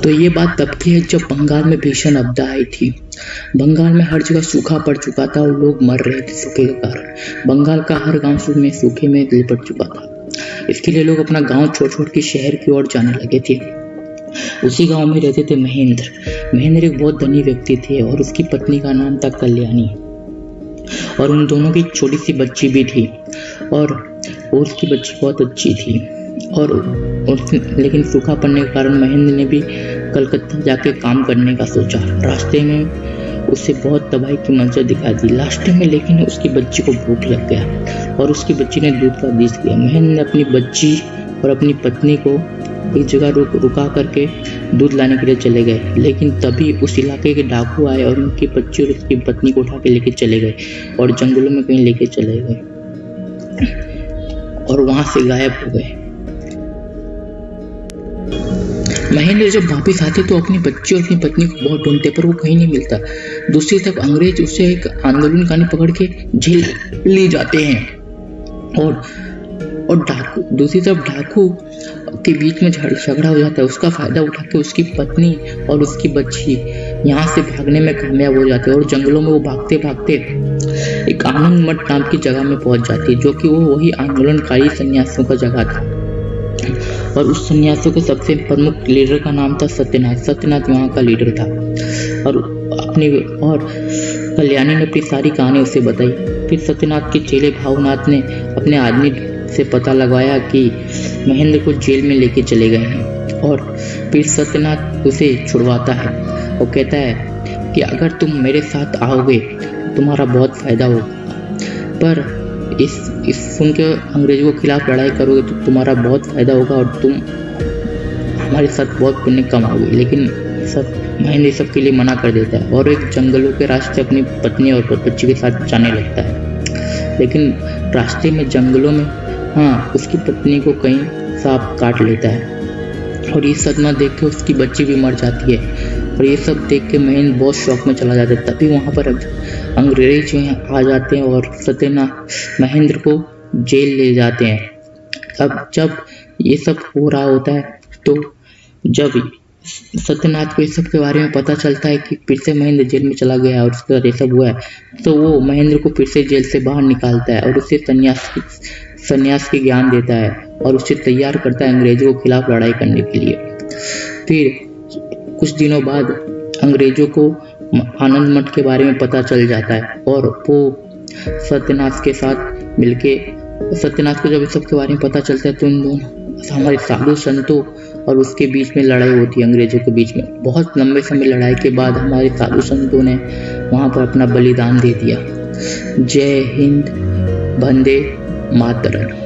तो ये बात तब की है जब बंगाल में भीषण आपदा आई थी। बंगाल में हर जगह सूखा पड़ चुका था और लोग मर रहे थे सूखे के कारण। बंगाल का हर गांव सूखे में लिपट चुका था। इसके लिए लोग अपना गांव छोड़ छोड़ के शहर की ओर जाने लगे थे। उसी गांव में रहते थे महेंद्र। महेंद्र एक बहुत धनी व्यक्ति थे और उसकी पत्नी का नाम था कल्याणी, और उन दोनों की छोटी सी बच्ची भी थी और उसकी बच्ची बहुत अच्छी थी। लेकिन सूखा पड़ने के कारण महेंद्र ने भी कलकत्ता जाके काम करने का सोचा। रास्ते में उसे बहुत तबाही की मंजर दिखाई दी। लास्ट में लेकिन उसकी बच्ची को भूख लग गया और उसकी बच्ची ने दूध का आदेश दिया। महेंद्र ने अपनी बच्ची और अपनी पत्नी को एक जगह रुका करके दूध लाने के लिए चले गए, लेकिन तभी उस इलाके के डाकू आए और उनकी बच्ची और उसकी पत्नी को उठा के लेके चले गए और जंगलों में कहीं लेके चले गए और वहां से गायब हो गए। महेंद्र जब वापिस आते तो अपनी बच्ची और अपनी पत्नी को बहुत ढूंढते, पर वो कहीं नहीं मिलता। दूसरी तरफ अंग्रेज उसे एक आंदोलनकारी पकड़ के जेल ले जाते हैं और दूसरी तरफ डाकू के बीच में झगड़ा हो जाता है। उसका फायदा उठा के उसकी पत्नी और उसकी बच्ची यहाँ से भागने में कामयाब हो जाते हैं और जंगलों में वो भागते भागते एक आनंद मठ नाम की जगह में पहुंच जाती है, जो कि वो वही आंदोलनकारी सन्यासियों का जगह था। और उस सन्यासियों के सबसे प्रमुख लीडर का नाम था सत्यनाथ। सत्यनाथ वहाँ का लीडर था और कल्याणी ने अपनी सारी कहानी उसे बताई। फिर सत्यनाथ के चेले भावनाथ ने अपने आदमी से पता लगवाया कि महेंद्र को जेल में लेके चले गए हैं और फिर सत्यनाथ उसे छुड़वाता है और कहता है कि अगर तुम मेरे साथ आओगे तुम्हारा बहुत फायदा होगा, पर इस सुन के अंग्रेजों के खिलाफ लड़ाई करोगे तो तुम्हारा बहुत फायदा होगा और तुम हमारे साथ बहुत पुण्य कमाओगे। लेकिन महेंद्र सब के लिए मना कर देता है और एक जंगलों के रास्ते अपनी पत्नी और बच्ची के साथ जाने लगता है। लेकिन रास्ते में जंगलों में उसकी पत्नी को कहीं सांप काट लेता है और ये सदमा देख के उसकी बच्ची भी मर जाती है। और ये सब देख के महेंद्र बहुत शौक में चला जाता है। तभी वहाँ पर अंग्रेज जो आ जाते हैं और सत्यनाथ महेंद्र को जेल ले जाते हैं। अब जब ये सब हो रहा होता है तो जब सत्यनाथ को इस सब के बारे में पता चलता है कि फिर से महेंद्र जेल में चला गया और उसके साथ ये सब हुआ है, तो वो महेंद्र को फिर से जेल से बाहर निकालता है और उसे संन्यास की ज्ञान देता है और उसे तैयार करता है अंग्रेजों के खिलाफ लड़ाई करने के लिए। फिर कुछ दिनों बाद अंग्रेजों को आनंद मठ के बारे में पता चल जाता है और वो सत्यनाथ के साथ मिलके सत्यनाथ को जब इस सब के बारे में पता चलता है तो उन दोनों हमारे साधु संतों और उसके बीच में लड़ाई होती है अंग्रेजों के बीच में। बहुत लंबे समय लड़ाई के बाद हमारे साधु संतों ने वहाँ पर अपना बलिदान दे दिया। जय हिंद, वंदे मातरम।